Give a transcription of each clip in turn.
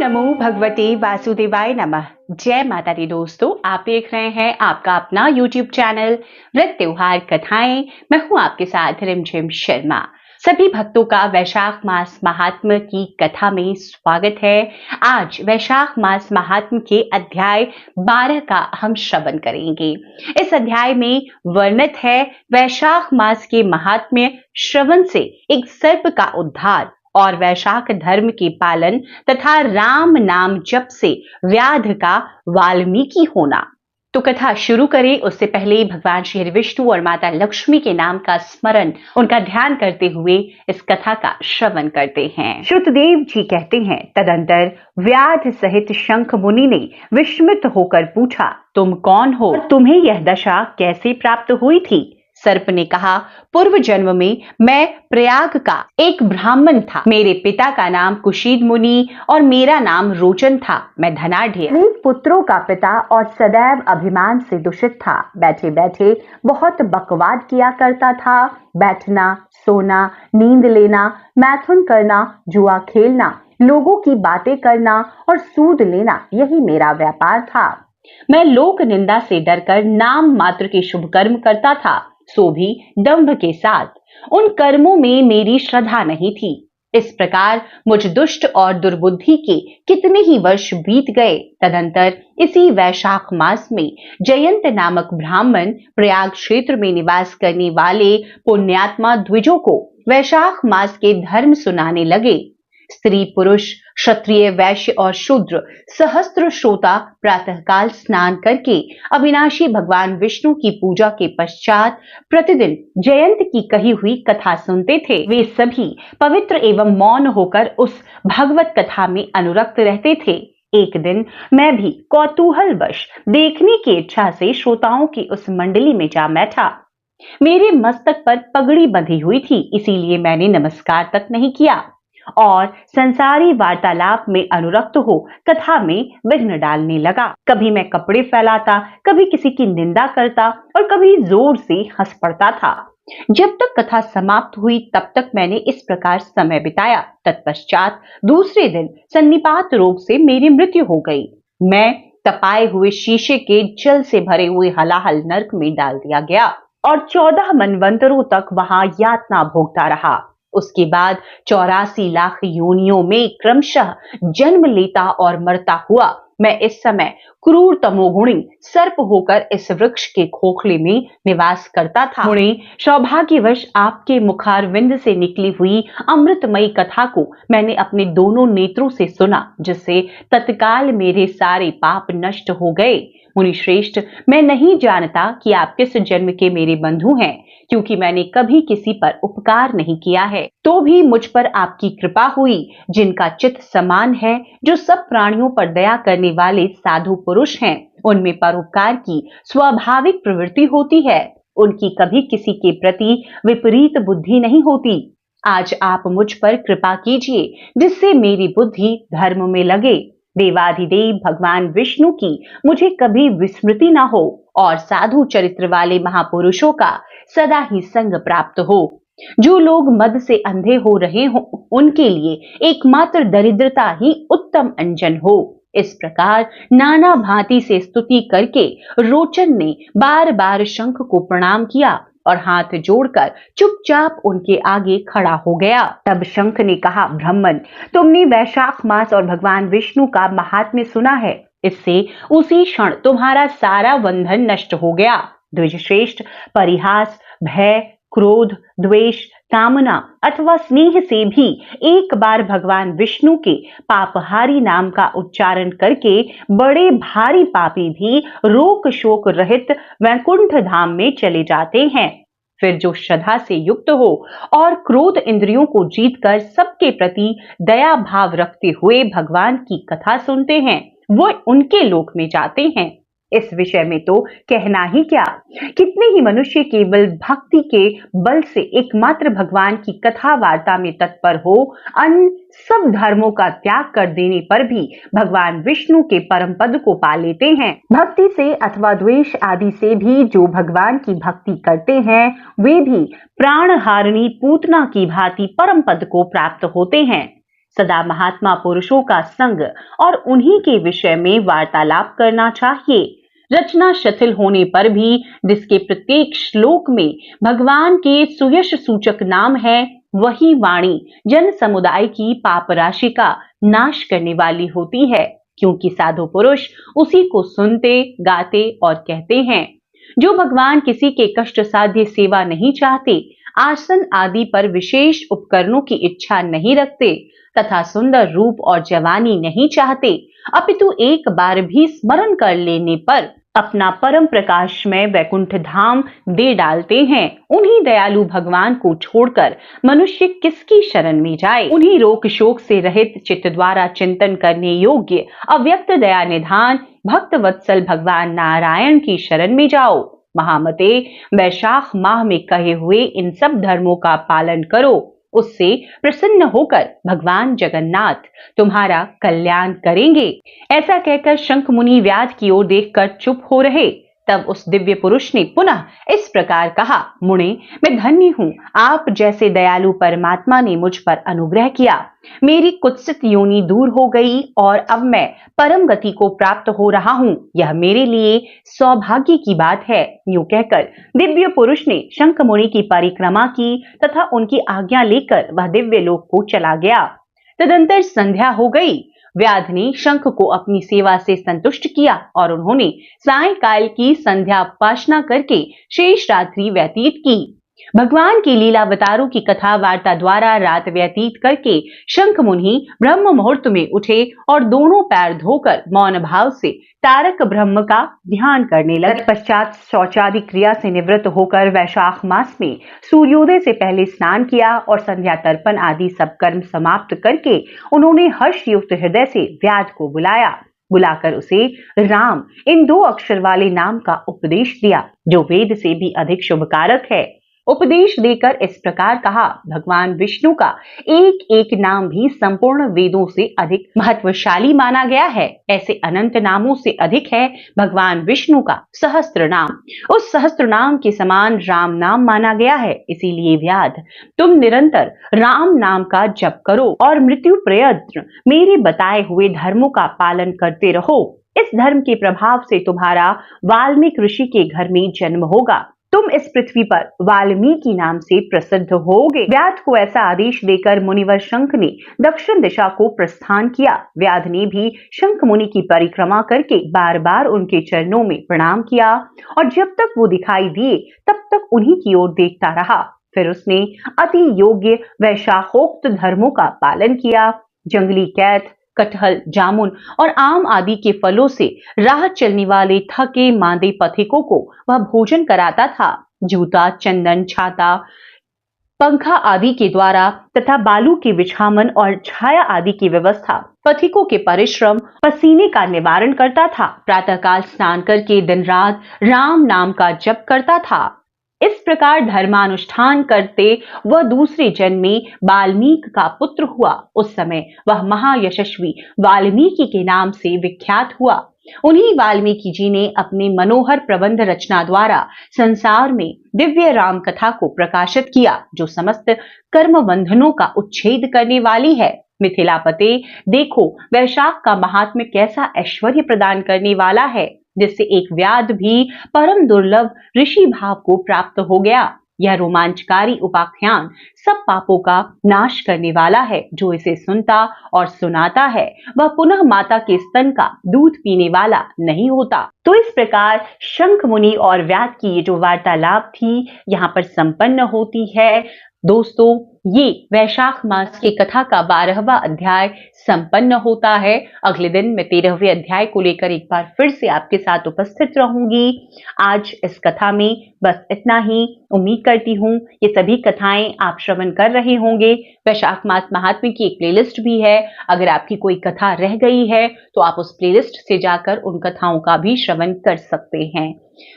नमो भगवते वासुदेवाय नमः। जय माता दी दोस्तों, आप देख रहे हैं आपका अपना YouTube चैनल व्रत त्योहार कथाएं। मैं हूं आपके साथ रिमझिम शर्मा। सभी भक्तों का वैशाख मास महात्म्य की कथा में स्वागत है। आज वैशाख मास महात्म्य के अध्याय 12 का हम श्रवण करेंगे। इस अध्याय में वर्णित है वैशाख मास के महात्म्य श्रवण से एक सर्प का उद्धार और वैशाख धर्म के पालन तथा राम नाम जप से व्याध का वाल्मीकि होना। तो कथा शुरू करें उससे पहले भगवान श्री विष्णु और माता लक्ष्मी के नाम का स्मरण, उनका ध्यान करते हुए इस कथा का श्रवण करते हैं। श्रुतदेव जी कहते हैं, तदंतर व्याध सहित शंख मुनि ने विस्मित होकर पूछा, तुम कौन हो और तुम्हें यह दशा कैसे प्राप्त हुई थी? सर्प ने कहा, पूर्व जन्म में मैं प्रयाग का एक ब्राह्मण था। मेरे पिता का नाम कुशीद मुनि और मेरा नाम रोचन था। मैं धनाढ्य, अनेक पुत्रों का पिता और सदैव अभिमान से दूषित था। बैठे बैठे बहुत बकवाद किया करता था। बैठना, सोना, नींद लेना, मैथुन करना, जुआ खेलना, लोगों की बातें करना और सूद लेना, यही मेरा व्यापार था। मैं लोक निंदा से डरकर नाम मात्र के शुभ कर्म करता था, सो भी दंभ के साथ। उन कर्मों में मेरी श्रद्धा नहीं थी। इस प्रकार मुझ दुष्ट और दुर्बुद्धि के कितने ही वर्ष बीत गए। तदंतर इसी वैशाख मास में जयंत नामक ब्राह्मण प्रयाग क्षेत्र में निवास करने वाले पुण्यात्मा द्विजों को वैशाख मास के धर्म सुनाने लगे। स्त्री पुरुष, क्षत्रिय, वैश्य और शूद्र सहस्त्र श्रोता प्रातःकाल स्नान करके अविनाशी भगवान विष्णु की पूजा के पश्चात प्रतिदिन जयंत की कही हुई कथा सुनते थे। वे सभी पवित्र एवं मौन होकर उस भगवत कथा में अनुरक्त रहते थे। एक दिन मैं भी कौतूहलवश देखने की इच्छा से श्रोताओं की उस मंडली में जा बैठा। मेरे मस्तक पर पगड़ी बंधी हुई थी, इसीलिए मैंने नमस्कार तक नहीं किया और संसारी वार्तालाप में अनुरक्त हो कथा में विघ्न डालने लगा। कभी मैं कपड़े फैलाता, कभी किसी की निंदा करता और कभी जोर से हंस पड़ता था। जब तक कथा समाप्त हुई तब तक मैंने इस प्रकार समय बिताया। तत्पश्चात दूसरे दिन सन्निपात रोग से मेरी मृत्यु हो गई। मैं तपाए हुए शीशे के जल से भरे हुए हलाहल नरक में डाल दिया गया और 14 मनवंतरों तक वहां यातना भोगता रहा। उसके बाद 84 लाख योनियों में क्रमशः जन्म लेता और मरता हुआ मैं इस समय क्रूर तमोगुणी सर्प होकर इस वृक्ष के खोखले में निवास करता था। मुनि, सौभाग्यवश आपके मुखारविंद से निकली हुई अमृतमयी कथा को मैंने अपने दोनों नेत्रों से सुना, जिससे तत्काल मेरे सारे पाप नष्ट हो गए। मुनि श्रेष्ठ, मैं नहीं जानता कि आप किस जन्म के मेरे बंधु हैं, क्योंकि मैंने कभी किसी पर उपकार नहीं किया है। तो भी मुझ पर आपकी कृपा हुई। जिनका चित्त समान है, जो सब प्राणियों पर दया करने वाले साधु पुरुष हैं, उनमें परोपकार की स्वाभाविक प्रवृत्ति होती है। उनकी कभी किसी के प्रति विपरीत बुद्धि नहीं होती। आज आप मुझ पर कृपा कीजिए, जिससे मेरी बुद्धि धर्म में लगे। देवाधिदेव भगवान विष्णु की मुझे कभी विस्मृति न हो और साधु चरित्र वाले महापुरुषों का सदा ही संग प्राप्त हो। जो लोग मद से अंधे हो रहे हो, उनके लिए एकमात्र दरिद्रता ही उत्तम अंजन हो। इस प्रकार नाना भांति से स्तुति करके रोचन ने बार बार शंख को प्रणाम किया और हाथ जोड़कर चुपचाप उनके आगे खड़ा हो गया। तब शंख ने कहा, ब्राह्मण, तुमने वैशाख मास और भगवान विष्णु का महात्म्य सुना है। इससे उसी क्षण तुम्हारा सारा बंधन नष्ट हो गया। द्विजश्रेष्ठ, परिहास, भय, क्रोध, द्वेष, कामना अथवा स्नेह से भी एक बार भगवान विष्णु के पापहारी नाम का उच्चारण करके बड़े भारी पापी भी रोक शोक रहित वैकुंठ धाम में चले जाते हैं। फिर जो श्रद्धा से युक्त हो और क्रोध इंद्रियों को जीतकर सबके प्रति दया भाव रखते हुए भगवान की कथा सुनते हैं, वो उनके लोक में जाते हैं। इस विषय में तो कहना ही क्या। कितने ही मनुष्य केवल भक्ति के बल से एकमात्र भगवान की कथा वार्ता में तत्पर हो, अन्य सब धर्मों का त्याग कर देने पर भी भगवान विष्णु के परम पद को पा लेते हैं। भक्ति से अथवा द्वेष आदि से भी जो भगवान की भक्ति करते हैं, वे भी प्राणहारिणी पूतना की भांति परम पद को प्राप्त होते हैं। सदा महात्मा पुरुषों का संग और उन्हीं के विषय में वार्तालाप करना चाहिए। रचना शिथिल होने पर भी जिसके प्रत्येक श्लोक में भगवान के सुयश सूचक नाम है, वही वाणी जन समुदाय की पाप राशि का नाश करने वाली होती है, क्योंकि साधु पुरुष उसी को सुनते, गाते और कहते हैं। जो भगवान किसी के कष्ट साध्य सेवा नहीं चाहते, आसन आदि पर विशेष उपकरणों की इच्छा नहीं रखते तथा सुंदर रूप और जवानी नहीं चाहते, अपितु एक बार भी स्मरण कर लेने पर अपना परम प्रकाशमय वैकुंठ धाम दे डालते हैं, उन्हीं दयालु भगवान को छोड़कर मनुष्य किसकी शरण में जाए। उन्हीं रोग शोक से रहित चित्त द्वारा चिंतन करने योग्य अव्यक्त दया निधान भक्त वत्सल भगवान नारायण की शरण में जाओ। महामते, वैशाख माह में कहे हुए इन सब धर्मों का पालन करो, उससे प्रसन्न होकर भगवान जगन्नाथ तुम्हारा कल्याण करेंगे। ऐसा कहकर शंख मुनि व्याध की ओर देखकर चुप हो रहे। तब उस दिव्य पुरुष ने पुनः इस प्रकार कहा, मुने, मैं धन्य हूं, आप जैसे दयालु परमात्मा ने मुझ पर अनुग्रह किया। मेरी कुत्सित योनि दूर हो गई और अब मैं परम गति को प्राप्त हो रहा हूं। यह मेरे लिए सौभाग्य की बात है। यूं कहकर दिव्य पुरुष ने शंख मुनि की परिक्रमा की तथा उनकी आज्ञा लेकर वह दिव्य लोक को चला गया। तदंतर संध्या हो गई। व्याध ने शंख को अपनी सेवा से संतुष्ट किया और उन्होंने सायंकाल की संध्या उपासना करके शेष रात्रि व्यतीत की। भगवान की लीलावतारों की कथा वार्ता द्वारा रात व्यतीत करके शंख मुनि ब्रह्म मुहूर्त में उठे और दोनों पैर धोकर मौन भाव से तारक ब्रह्म का ध्यान करने लगे। पश्चात शौचादि क्रिया से निवृत्त होकर वैशाख मास में सूर्योदय से पहले स्नान किया और संध्या तर्पण आदि सब कर्म समाप्त करके उन्होंने हर्ष युक्त हृदय से व्याध को बुलाकर उसे राम इन 2 अक्षर वाले नाम का उपदेश दिया, जो वेद से भी अधिक शुभकारक है। उपदेश देकर इस प्रकार कहा, भगवान विष्णु का एक एक नाम भी संपूर्ण वेदों से अधिक महत्वशाली माना गया है। ऐसे अनंत नामों से अधिक है भगवान विष्णु का सहस्त्र नाम। उस सहस्त्र नाम के समान राम नाम माना गया है। इसीलिए व्याध, तुम निरंतर राम नाम का जप करो और मृत्यु प्रयत्न मेरे बताए हुए धर्मों का पालन करते रहो। इस धर्म के प्रभाव से तुम्हारा वाल्मीकि ऋषि के घर में जन्म होगा। तुम इस पृथ्वी पर वाल्मीकि नाम से प्रसिद्ध होगे। व्याध को ऐसा आदेश देकर मुनिवर शंख ने दक्षिण दिशा को प्रस्थान किया। व्याध ने भी शंख मुनि की परिक्रमा करके बार बार उनके चरणों में प्रणाम किया और जब तक वो दिखाई दिए तब तक उन्हीं की ओर देखता रहा। फिर उसने अति योग्य वैशाखोक्त धर्मों का पालन किया। जंगली कैथ, कटहल, जामुन और आम आदि के फलों से राह चलने वाले थके मांदे पथिकों को वह भोजन कराता था। जूता, चंदन, छाता, पंखा आदि के द्वारा तथा बालू के बिछावन और छाया आदि की व्यवस्था पथिकों के परिश्रम, पसीने का निवारण करता था। प्रातःकाल स्नान करके दिन रात राम नाम का जप करता था। इस प्रकार धर्मानुष्ठान करते वह दूसरे जन्म में वाल्मीकि का पुत्र हुआ। उस समय वह महायशस्वी वाल्मीकि के नाम से विख्यात हुआ। उन्हीं वाल्मीकि जी ने अपने मनोहर प्रबंध रचना द्वारा संसार में दिव्य राम कथा को प्रकाशित किया, जो समस्त कर्म बंधनों का उच्छेद करने वाली है। मिथिलापते, देखो वैशाख का महात्म्य कैसा ऐश्वर्य प्रदान करने वाला है, जिससे एक व्याध भी परम दुर्लभ ऋषि भाव को प्राप्त हो गया। यह रोमांचकारी उपाख्यान सब पापों का नाश करने वाला है। जो इसे सुनता और सुनाता है वह पुनः माता के स्तन का दूध पीने वाला नहीं होता। तो इस प्रकार शंख मुनि और व्याध की ये जो वार्तालाप थी यहाँ पर संपन्न होती है। दोस्तों, ये वैशाख मास की कथा का 12वां अध्याय संपन्न होता है। अगले दिन मैं 13वें अध्याय को लेकर एक बार फिर से आपके साथ उपस्थित रहूंगी। आज इस कथा में बस इतना ही। उम्मीद करती हूँ ये सभी कथाएं आप श्रवण कर रहे होंगे। वैशाख मास महात्म्य की एक प्लेलिस्ट भी है। अगर आपकी कोई कथा रह गई है तो आप उस प्लेलिस्ट से जाकर उन कथाओं का भी श्रवण कर सकते हैं।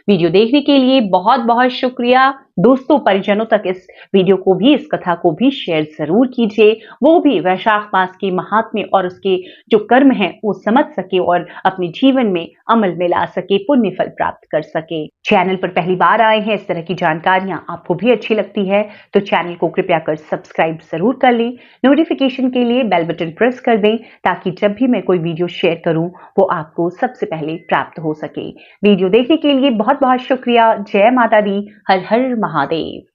वीडियो देखने के लिए बहुत बहुत शुक्रिया। दोस्तों परिजनों तक इस वीडियो को भी, इस कथा को भी शेयर जरूर कीजिए, वो भी वैशाख मास के महात्म्य और उसके जो कर्म हैं वो समझ सके और अपने जीवन में अमल में ला सके, पुण्य फल प्राप्त कर सके। चैनल पर पहली बार आए हैं, इस तरह की जानकारियां आपको भी अच्छी लगती है तो चैनल को कृपया कर सब्सक्राइब जरूर कर लें। नोटिफिकेशन के लिए बेल बटन प्रेस कर दें ताकि जब भी मैं कोई वीडियो शेयर करूं वो आपको सबसे पहले प्राप्त हो सके। वीडियो देखने के लिए बहुत बहुत शुक्रिया। जय माता दी। हर हर महादेव।